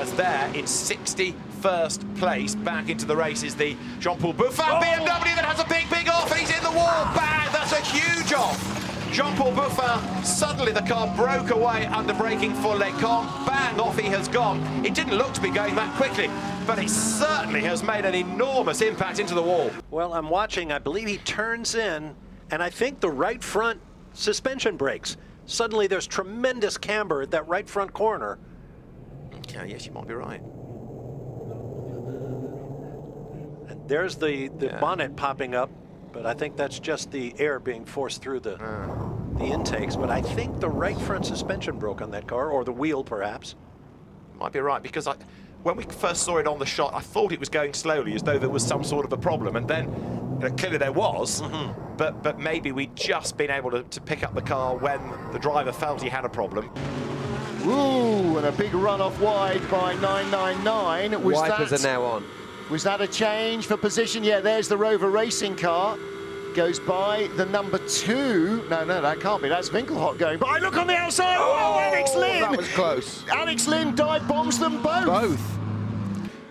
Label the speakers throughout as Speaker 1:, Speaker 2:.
Speaker 1: as there in 61st place. Back into the race is the Jean-Paul Buffon BMW that has a big off, and he's in the wall. Bang! That's a huge off. Jean-Paul Buffon, suddenly the car broke away under braking for Lecombe. Bang, off he has gone. It didn't look to be going that quickly, but it certainly has made an enormous impact into the wall.
Speaker 2: Well, I'm watching. I believe he turns in, and I think the right front suspension breaks. Suddenly there's tremendous camber at that right front corner.
Speaker 1: Yeah, yes, you might be right.
Speaker 2: And there's the bonnet popping up. But I think that's just the air being forced through the intakes. But I think the right front suspension broke on that car, or the wheel perhaps.
Speaker 1: Might be right, because when we first saw it on the shot, I thought it was going slowly, as though there was some sort of a problem. And then clearly there was, but maybe we'd just been able to pick up the car when the driver felt he had a problem.
Speaker 3: Ooh, and a big run off wide by 999.
Speaker 4: Wipers are now on.
Speaker 3: Was that a change for position? Yeah, there's the Rover racing car. Goes by the number 2. No, that can't be. That's Winkelhock going by. Look on the outside. Oh, Alex Lynn.
Speaker 4: That was close.
Speaker 3: Alex Lynn dive bombs them both.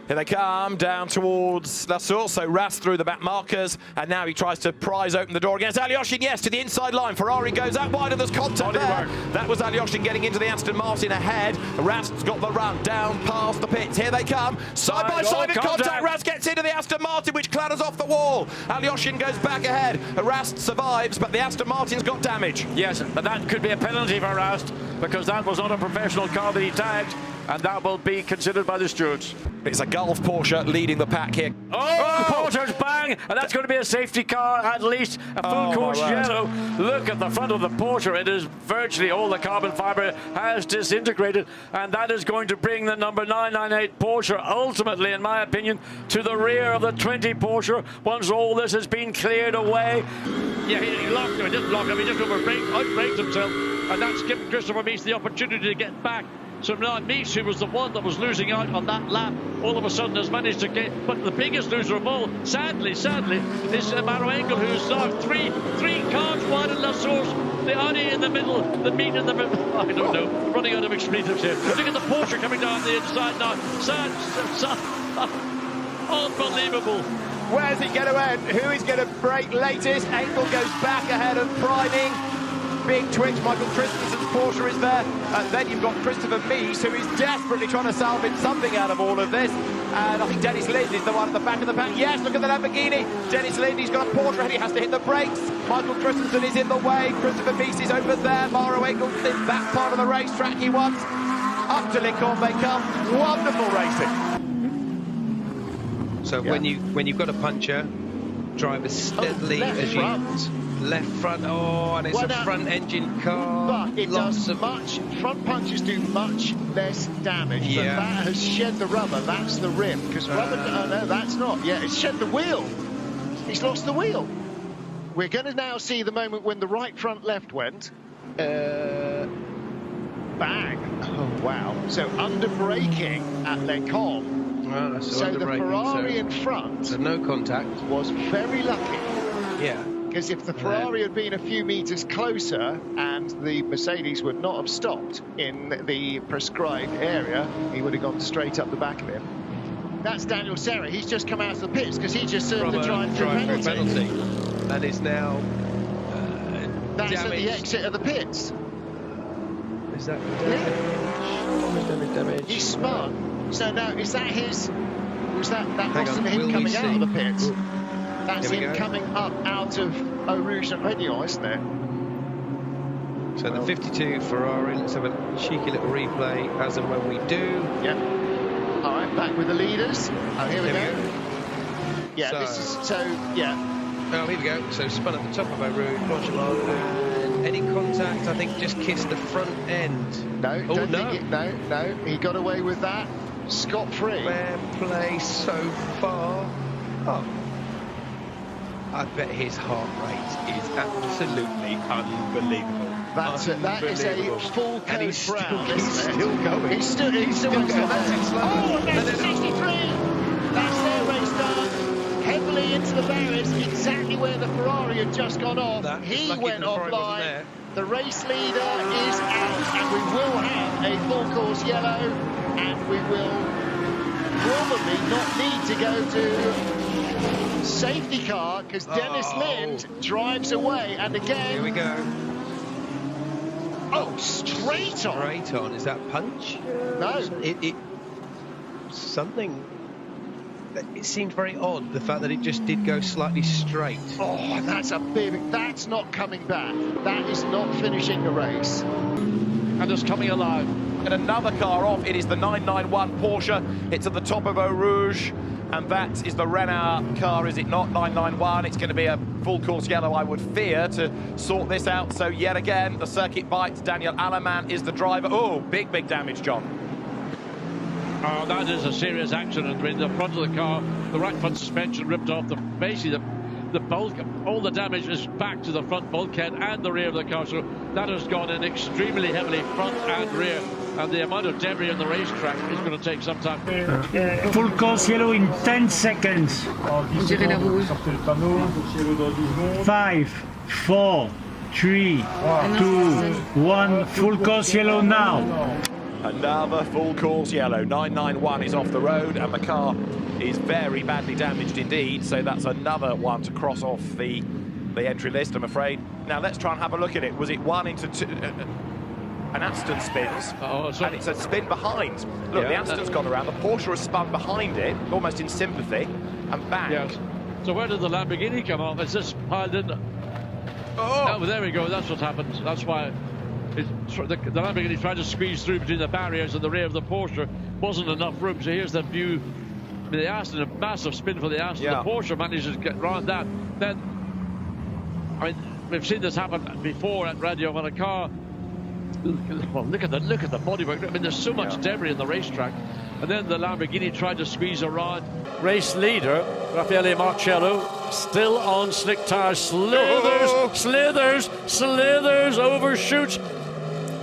Speaker 1: Here they come down towards Lassour, so Rast through the back markers, and now he tries to prise open the door against Alyoshin. Yes, to the inside line. Ferrari goes out wide, and there's contact there. That was Alyoshin getting into the Aston Martin ahead. Rast's got the run down past the pits. Here they come, side by side in contact. Rast gets into the Aston Martin, which clatters off the wall. Alyoshin goes back ahead. Rast survives, but the Aston Martin's got damage.
Speaker 5: Yes, but that could be a penalty for Rast, because that was not a professional car that he tagged, and that will be considered by the stewards.
Speaker 1: It's a Gulf Porsche leading the pack here.
Speaker 5: Oh, Porter's bang, and that's going to be a safety car, at least a full course yellow. Look at the front of the Porsche. It is virtually all the carbon fiber has disintegrated, and that is going to bring the number 998 Porsche ultimately, in my opinion, to the rear of the 20 Porsche once all this has been cleared away. Yeah, he locked him. He didn't lock him. He just outbraked himself, and that's given Christopher Mies the opportunity to get back. So now Mies, who was the one that was losing out on that lap, all of a sudden has managed to get. But the biggest loser of all, sadly, is Maro Engel, who's now three cars wide in Lassour's. The Audi in the middle, the meat in the middle. I don't know. I'm running out of expletives here. Look at the Porsche coming down the inside now. Unbelievable.
Speaker 3: Where's he going to end? Who is going to break latest? Engel goes back ahead of priming. Big twitch. Michael Christensen's Porsche is there. And then you've got Christopher Mies, who is desperately trying to salvage something out of all of this. And I think Dennis Lind is the one at the back of the pack. Yes, look at the Lamborghini. Dennis Lind, he's got a Porsche ready. He has to hit the brakes. Michael Christensen is in the way. Christopher Mies is over there. Maro Engel in that part of the racetrack he wants. Up to Lecombe they come. Wonderful racing.
Speaker 4: So when you've got a puncher, drive as steadily as you left front. Oh, and it's a front engine car.
Speaker 3: But it does front punches do much less damage. But that has shed the rubber. That's the rim. Because rubber, no, that's not. Yeah, it's shed the wheel. He's lost the wheel. We're going to now see the moment when the right front left went. Bang. Oh, wow. So under braking at Lecombe.
Speaker 4: Well,
Speaker 3: so the Ferrari in front,
Speaker 4: so no contact,
Speaker 3: was very lucky.
Speaker 4: Yeah.
Speaker 3: Because if the Ferrari had been a few meters closer and the Mercedes would not have stopped in the prescribed area, he would have gone straight up the back of him. That's Daniel Serra. He's just come out of the pits because he just served the drive-through penalty.
Speaker 4: That is now
Speaker 3: that's
Speaker 4: damaged.
Speaker 3: at the exit of the pits.
Speaker 4: Is that
Speaker 3: damage? He's spun. So now, is that his? Was that wasn't him coming out of the pits? That's him coming up out of Eau Rouge and Réunion, isn't it?
Speaker 4: So the 52 Ferrari. Let's have a cheeky little replay as and when we do.
Speaker 3: Yep. All right, back with the leaders. Oh, here we go. Yeah, this is
Speaker 4: Oh, here we go. So spun at the top of Eau Rouge, and any contact, I think, just kissed the front end.
Speaker 3: No, no, he got away with that. Scot-free.
Speaker 4: Fair play so far. Oh, I bet his heart rate is absolutely unbelievable.
Speaker 3: That is a full code brown.
Speaker 4: He's still going.
Speaker 3: He's still going. Oh, and that's 63. That's their race done. Heavily into the barriers, exactly where the Ferrari had just gone off. He went offline. The race leader is out, and we will have a full course yellow. And we will probably not need to go to safety car because Dennis Lind drives away, and again...
Speaker 4: Here we go.
Speaker 3: Oh, straight on!
Speaker 4: Straight on. Is that punch?
Speaker 3: No.
Speaker 4: It something... It seemed very odd, the fact that it just did go slightly straight.
Speaker 3: Oh, and that's a big... That's not coming back. That is not finishing the race.
Speaker 5: And it's coming alive.
Speaker 1: And another car off. It is the 991 Porsche. It's at the top of Eau Rouge. And that is the Renault car, is it not? 991. It's going to be a full course yellow, I would fear, to sort this out. So yet again, the circuit bites. Daniel Alaman is the driver. Oh, big damage, John.
Speaker 5: Oh, that is a serious accident. I mean, the front of the car, the right front suspension ripped off. Basically, the bulk, all the damage is back to the front bulkhead and the rear of the car. So that has gone in extremely heavily, front and rear. And the amount of debris on the racetrack is going to take some time.
Speaker 6: Full course yellow in 10 seconds. 5, 4, 3, 2, 1. Full course yellow now.
Speaker 1: Another full course yellow. 991 is off the road, and the car is very badly damaged indeed. So that's another one to cross off the entry list, I'm afraid. Now let's try and have a look at it. Was it 1 into 2? An Aston spins, and it's a spin behind. Look, the Aston's gone around. The Porsche has spun behind it, almost in sympathy, and back.
Speaker 5: Yes. So where did the Lamborghini come off? It's just piled in. Oh, there we go. That's what happened. That's why. The Lamborghini tried to squeeze through between the barriers and the rear of the Porsche. Wasn't enough room. So here's the view. I mean, the Aston, a massive spin for the Aston. Yeah. The Porsche manages to get around that. Then, I mean, we've seen this happen before at Radio when a car. Well, look at the bodywork. I mean, there's so much debris in the racetrack. And then the Lamborghini tried to squeeze around. Race leader Raffaele Marcello still on slick tires. Slithers, overshoots.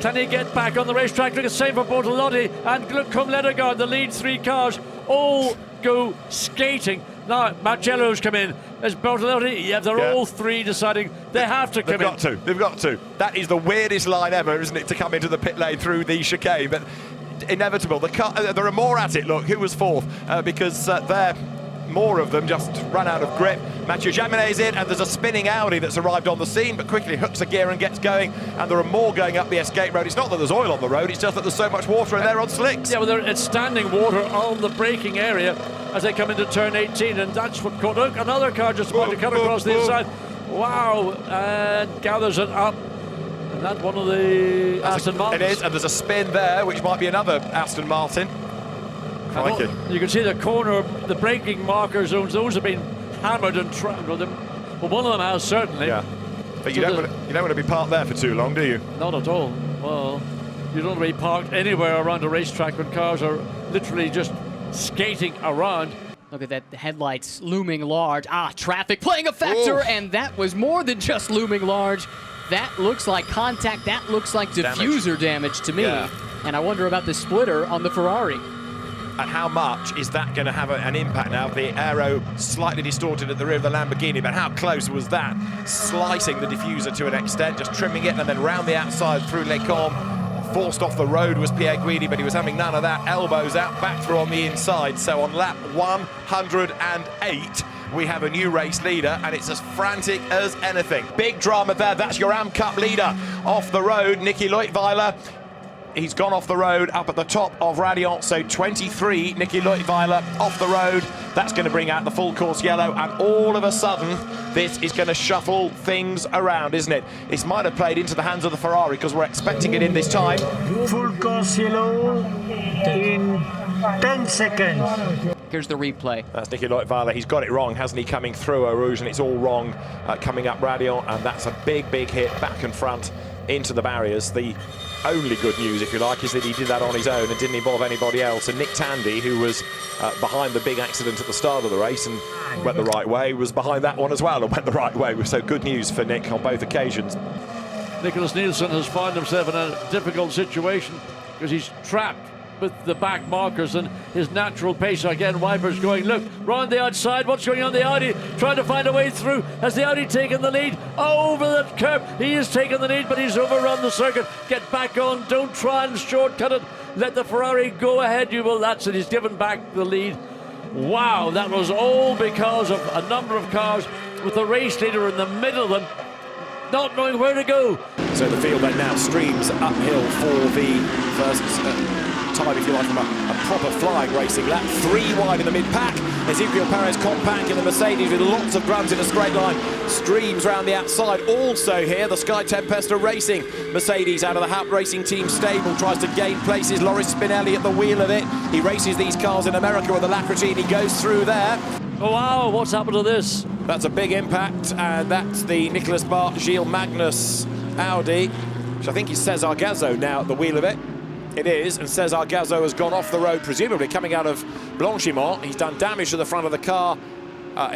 Speaker 5: Can he get back on the racetrack? Look at same for Bortolotti and look, come Lettergard, the lead 3 cars all go skating. Now Marcello's come in. There's Bortolotti. Yeah, they're all 3 deciding they have to come in.
Speaker 1: They've got to. That is the weirdest line ever, isn't it, to come into the pit lane through the chicane? But inevitable. The car, there are more at it. Look, who was 4th? Because more of them just ran out of grip. Mathieu Jaminet's in, and there's a spinning Audi that's arrived on the scene, but quickly hooks a gear and gets going, and there are more going up the escape road. It's not that there's oil on the road, it's just that there's so much water and they're on slicks.
Speaker 5: Yeah, well, it's standing water on the braking area as they come into turn 18, and that's what caught. Look, another car just about to cut across the inside. Wow, and gathers it up. And that's one of the Aston Martins.
Speaker 1: It is, and there's a spin there, which might be another Aston Martin.
Speaker 5: You can see the corner, the braking marker zones, those have been hammered and trampled with them. Well, one of them has, certainly.
Speaker 1: Yeah. But you don't want to be parked there for too long, do you?
Speaker 5: Not at all. Well, you don't want to be parked anywhere around a racetrack when cars are literally just skating around.
Speaker 7: Look at that, the headlights looming large. Traffic playing a factor, and that was more than just looming large. That looks like contact, that looks like diffuser damage to me. Yeah. And I wonder about the splitter on the Ferrari.
Speaker 1: And how much is that going to have an impact now? The aero slightly distorted at the rear of the Lamborghini, but how close was that? Slicing the diffuser to an extent, just trimming it, and then round the outside through Les Combes. Forced off the road was Pierre Guidi, but he was having none of that. Elbows out, back through on the inside. So on lap 108, we have a new race leader, and it's as frantic as anything. Big drama there. That's your Am Cup leader off the road, Nicky Leutwiler. He's gone off the road up at the top of Radiant, so 23, Nicky Leutwiler off the road. That's going to bring out the full course yellow, and all of a sudden, this is going to shuffle things around, isn't it? This might have played into the hands of the Ferrari because we're expecting it in this time.
Speaker 6: Full course yellow in 10 seconds.
Speaker 7: Here's the replay.
Speaker 1: That's Nicky Leutwiler. He's got it wrong, hasn't he, coming through Eau Rouge, and it's all wrong coming up Radiant, and that's a big hit back and front into the barriers. The only good news, if you like, is that he did that on his own and didn't involve anybody else. And Nick Tandy, who was behind the big accident at the start of the race and went the right way, was behind that one as well and went the right way. So good news for Nick on both occasions.
Speaker 5: Nicholas Nielsen has found himself in a difficult situation because he's trapped with the back markers and his natural pace. Again, wipers going, look, round the outside, what's going on? The Audi trying to find a way through. Has the Audi taken the lead? Over the curb, he has taken the lead, but he's overrun the circuit. Get back on, don't try and shortcut it. Let the Ferrari go ahead, you will. That's it. He's given back the lead. Wow, that was all because of a number of cars with the race leader in the middle of them, not knowing where to go.
Speaker 1: So the field then now streams uphill for the first time, if you like, from a proper flying racing lap. 3 wide in the mid-pack. Ezekiel Perez compact in the Mercedes with lots of grunts in a straight line. Streams round the outside. Also here, the Sky Tempesta Racing Mercedes out of the Haupt Racing Team stable tries to gain places. Loris Spinelli at the wheel of it. He races these cars in America with Alacrity, and he goes through there.
Speaker 5: Oh, wow, what's happened to this?
Speaker 1: That's a big impact, and that's the Nicholas Bart Gilles Magnus Audi, which I think is Cesar Gazzo now at the wheel of it. It is, and Cesar Gazzo has gone off the road, presumably coming out of Blanchimont. He's done damage to the front of the car.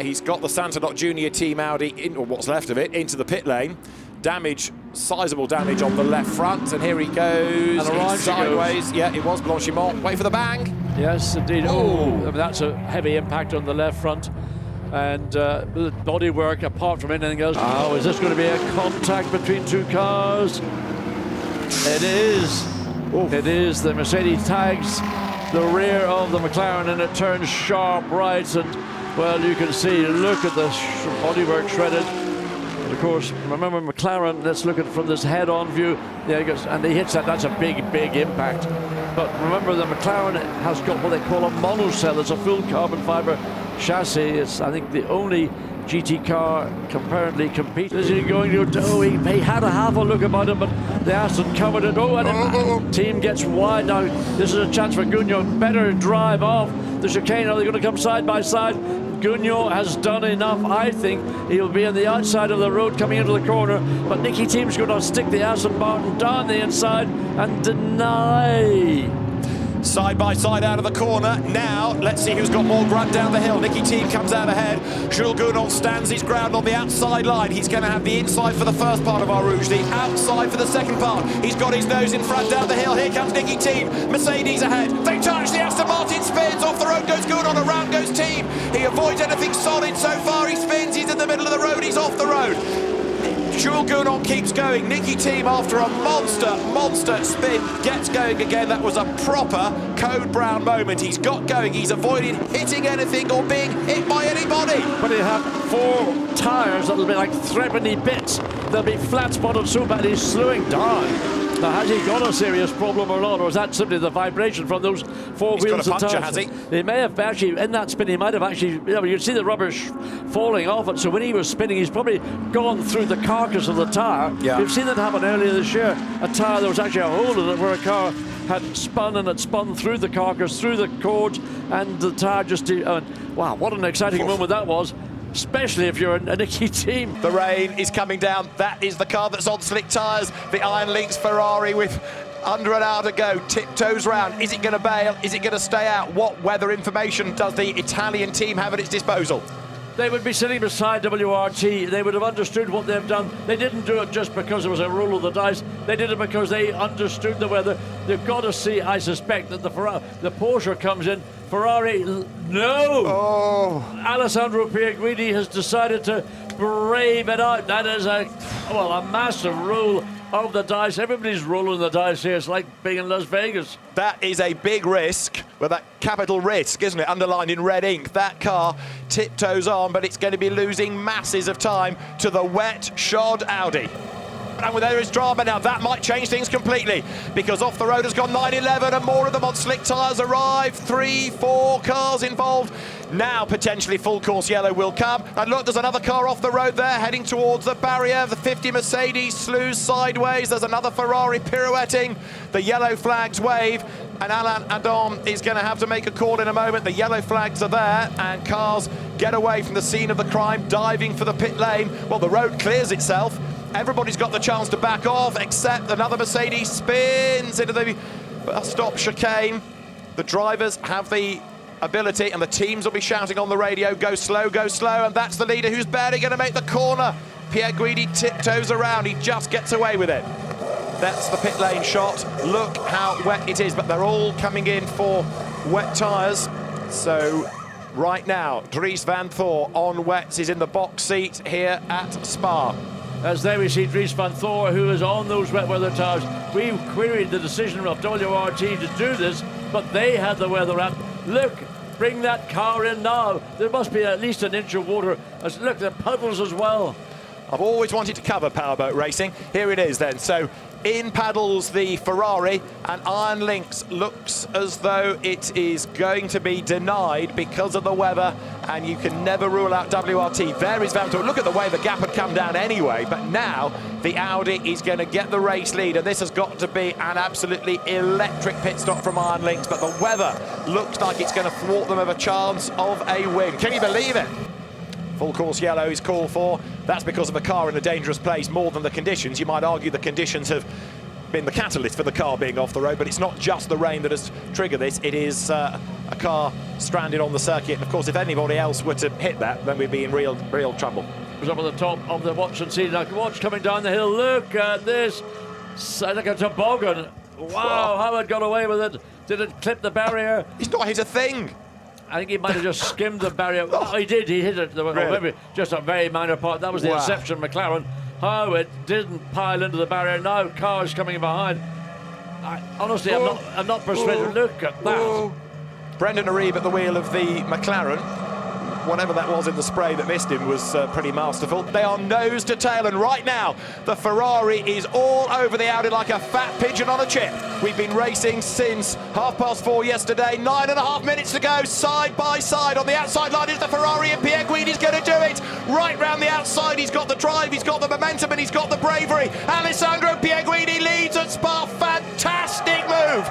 Speaker 1: He's got the Santanot Junior Team Audi, or what's left of it, into the pit lane. Damage, sizable damage on the left front, and here he goes.
Speaker 5: And
Speaker 1: sideways. Yeah, it was Blanchimont. Wait for the bang.
Speaker 5: Yes, indeed. Oh, I mean, that's a heavy impact on the left front. And the bodywork, apart from anything else. Oh, is this going to be a contact between 2 cars? It is. It is. The Mercedes tags the rear of the McLaren, and it turns sharp right. And, well, you can see, look at the bodywork shredded. And of course, remember McLaren, let's look at it from this head-on view. There he goes, and he hits that. That's a big, big impact. But remember, the McLaren has got what they call a monocell. It's a full carbon fiber chassis. It's, I think, the only GT car currently compete. Is he going to? Oh, he had a half a look about it, but the Aston covered it. Oh, and the team gets wide now. This is a chance for Gugno. Better drive off the chicane. Are they going to come side by side? Gugno has done enough. I think he'll be on the outside of the road coming into the corner, but Nicky Team's going to stick the Aston Martin down the inside and deny.
Speaker 1: Side by side out of the corner. Now, let's see who's got more grunt down the hill. Nicky Team comes out ahead. Jules Gounon stands his ground on the outside line. He's going to have the inside for the first part of our Rouge, the outside for the second part. He's got his nose in front down the hill. Here comes Nicky Team. Mercedes ahead. They touch. The Aston Martin spins. Off the road goes Gounon. Around goes Team. He avoids anything solid so far. He spins. He's in the middle of the road. He's off the road. Jules Gounon keeps going. Nicky Team, after a monster spin, gets going again. That was a proper Code Brown moment. He's got going. He's avoided hitting anything or being hit by anybody.
Speaker 5: But he have 4 tyres that'll be like threepenny bits. They'll be flat spotted so bad he's slowing down. Now, has he got a serious problem or not, or is that simply the vibration from those 4
Speaker 1: He's
Speaker 5: wheels
Speaker 1: got a
Speaker 5: of
Speaker 1: puncture,
Speaker 5: tires?
Speaker 1: has he?
Speaker 5: He may have actually, in that spin, he might have actually, you know, you'd see the rubber falling off it. So when he was spinning, he's probably gone through the carcass of the tyre.
Speaker 1: Yeah.
Speaker 5: We've seen that happen earlier this year. A tyre, there was actually a hole in it where a car had spun, and it spun through the carcass, through the cords, and the tyre just, wow, what an exciting moment that was. Especially if you're a Nicky Team.
Speaker 1: The rain is coming down. That is the car that's on slick tyres. The Iron Lynx Ferrari with under an hour to go, tiptoes round. Is it going to bail? Is it going to stay out? What weather information does the Italian team have at its disposal?
Speaker 5: They would be sitting beside WRT. They would have understood what they've done. They didn't do it just because it was a roll of the dice. They did it because they understood the weather. They've got to see, I suspect, that the Porsche comes in. Ferrari, no!
Speaker 1: Oh.
Speaker 5: Alessandro Pierguidi has decided to brave it out. That is a massive roll of the dice. Everybody's rolling the dice here. It's like being in Las Vegas.
Speaker 1: That is a big risk, well, that capital risk, isn't it? Underlined in red ink. That car tiptoes on, but it's going to be losing masses of time to the wet shod Audi. And there is drama now. That might change things completely, because off the road has gone 9-11, and more of them on slick tyres arrive. 3-4 cars involved. Now potentially full course yellow will come. And look, there's another car off the road there heading towards the barrier. The 50 Mercedes slews sideways. There's another Ferrari pirouetting. The yellow flags wave, and Alain Adam is going to have to make a call in a moment. The yellow flags are there, and cars get away from the scene of the crime, diving for the pit lane. Well, the road clears itself. Everybody's got the chance to back off, except another Mercedes spins into the stop chicane. The drivers have the ability, and the teams will be shouting on the radio, go slow, and that's the leader who's barely going to make the corner. Pierguidi tiptoes around. He just gets away with it. That's the pit lane shot. Look how wet it is, but they're all coming in for wet tyres. So right now, Dries van Thor on wets is in the box seat here at Spa.
Speaker 5: As there we see Dries van Thor, who is on those wet weather tyres. We queried the decision of WRT to do this, but they had the weather app. Look, bring that car in now. There must be at least an inch of water. Look, the puddles as well.
Speaker 1: I've always wanted to cover powerboat racing. Here it is then. So in paddles the Ferrari, and Iron Lynx looks as though it is going to be denied because of the weather, and you can never rule out WRT. There is Vantor. Look at the way the gap had come down anyway, but now the Audi is going to get the race lead, and this has got to be an absolutely electric pit stop from Iron Lynx, but the weather looks like it's going to thwart them of a chance of a win. Can you believe it? Full course yellow is called for. That's because of the car in a dangerous place more than the conditions. You might argue the conditions have been the catalyst for the car being off the road, but it's not just the rain that has triggered this. It is a car stranded on the circuit. And of course, if anybody else were to hit that, then we'd be in real trouble.
Speaker 5: It was up at the top of the watch and see. Like, watch coming down the hill. Look at this. Like a toboggan. Wow, how it got away with it. Did it clip the barrier?
Speaker 1: He's not hit a thing.
Speaker 5: I think he might have just skimmed the barrier. Oh, he did. He hit it. Maybe just a very minor part. That was the Inception McLaren. How it didn't pile into the barrier. Now cars coming behind. Honestly, I'm not persuaded. Look at that.
Speaker 1: Brendan Aribe at the wheel of the McLaren. Whatever that was in the spray that missed him was pretty masterful. They are nose to tail, and right now the Ferrari is all over the Audi like a fat pigeon on a chip. We've been racing since 4:30 yesterday. 9.5 minutes to go, side by side. On the outside line is the Ferrari, and Pierre Guidi's going to do it. Right round the outside, he's got the drive, he's got the momentum, and he's got the bravery. Alessandro Pierre Guidi leads at Spa. Fantastic move.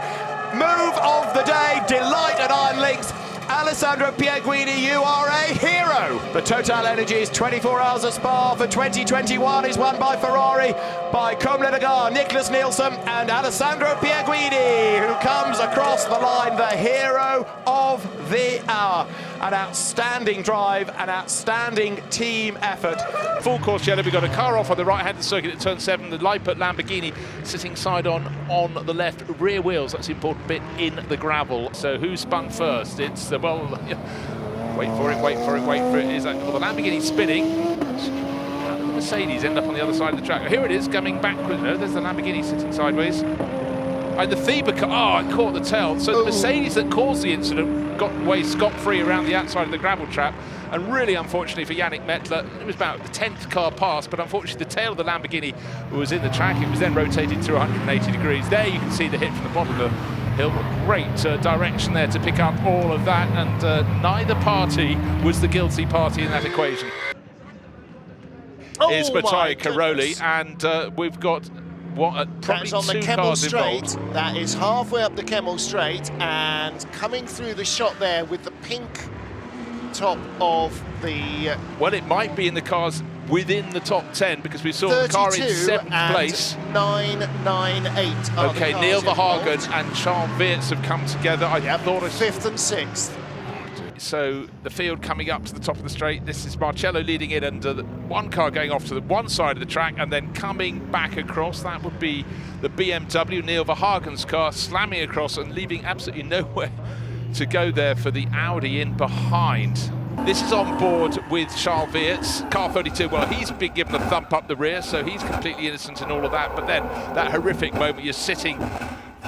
Speaker 1: Move of the day. Delight at Iron Lynx. Alessandro Pierre Guidi, you are a hero. The Total Energies 24 Hours of Spa for 2021 is won by Ferrari, by Comme Ledegar, Nicholas Nielsen, and Alessandro Pierre Guidi, who comes across the line, the hero of the hour. An outstanding drive, an outstanding team effort.
Speaker 8: Full course yellow, we've got a car off on the right hand of the circuit at turn 7, the Lippert Lamborghini sitting side on the left, rear wheels, that's the important bit, in the gravel. So who spun first? It's the, well, wait for it, is that, well, the Lamborghini spinning. How did the Mercedes end up on the other side of the track? Here it is, coming backwards. No, there's the Lamborghini sitting sideways. And the Thieber car, it caught the tail. So the Mercedes that caused the incident got away scot-free around the outside of the gravel trap. And really, unfortunately for Yannick Mettler, it was about the 10th car pass, but unfortunately the tail of the Lamborghini was in the track. It was then rotated through 180 degrees. There you can see the hit from the bottom of the hill. Great direction there to pick up all of that, and neither party was the guilty party in that equation. Is Mattia Caroli, and we've got probably
Speaker 9: on the
Speaker 8: two
Speaker 9: Kemmel
Speaker 8: cars
Speaker 9: Straight.
Speaker 8: involved.
Speaker 9: That is halfway up the Kemmel Straight, and coming through the shot there with the pink top of the...
Speaker 8: Well, it might be in the cars within the top 10, because we saw the car in 7th place.
Speaker 9: 998.
Speaker 8: Okay, Neil Verhagen and Charles Weerts have come together. I thought
Speaker 9: 5th and 6th.
Speaker 8: So the field coming up to the top of the straight. This is Marcello leading in, and one car going off to the one side of the track and then coming back across. That would be the BMW, Neil Verhagen's car, slamming across and leaving absolutely nowhere to go there for the Audi in behind. This is on board with Charles Weerts, car 32. Well, he's been given a thump up the rear, so he's completely innocent in all of that. But then that horrific moment, you're sitting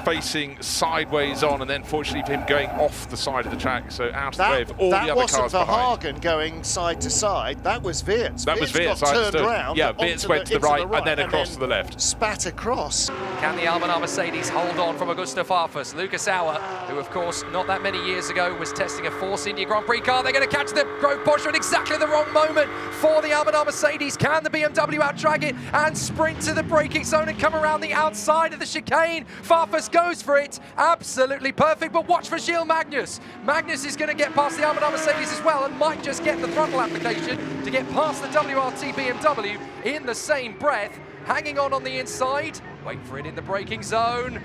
Speaker 8: facing sideways on, and then fortunately for him going off the side of the track, so out of the way of all the other cars behind.
Speaker 9: That wasn't Verhagen going side to side, that was Weerts.
Speaker 8: That was Weerts,
Speaker 9: got turned around.
Speaker 8: Yeah, Weerts went to the right and then across to the left.
Speaker 9: Spat across.
Speaker 10: Can the Almanar Mercedes hold on from Augusto Farfus? Lucas Auer, who of course not that many years ago was testing a Force India Grand Prix car. They're going to catch the Grove Porsche at exactly the wrong moment for the Almanar Mercedes. Can the BMW out-drag it and sprint to the braking zone and come around the outside of the chicane? Farfus goes for it. Absolutely perfect, but watch for Gilles Magnus. Magnus is going to get past the Almanar Mercedes as well and might just get the throttle application to get past the WRT BMW in the same breath. Hanging on the inside. Wait for it in the braking zone.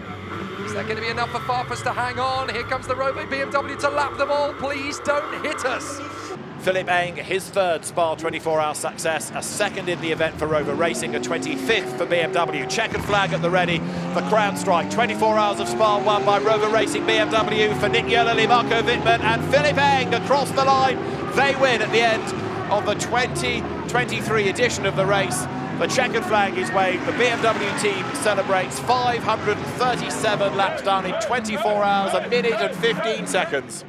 Speaker 10: Is that going to be enough for Farfus to hang on? Here comes the Robo BMW to lap them all. Please don't hit us.
Speaker 1: Philippe Eng, his 3rd Spa 24-hour success, a 2nd in the event for Rover Racing, a 25th for BMW. Checkered flag at the ready for Crowdstrike. 24 hours of Spa won by Rover Racing BMW for Nick Yellerly, Marco Wittmann and Philippe Eng across the line. They win at the end of the 2023 edition of the race. The checkered flag is waved. The BMW team celebrates 537 laps done in 24 hours, a minute and 15 seconds.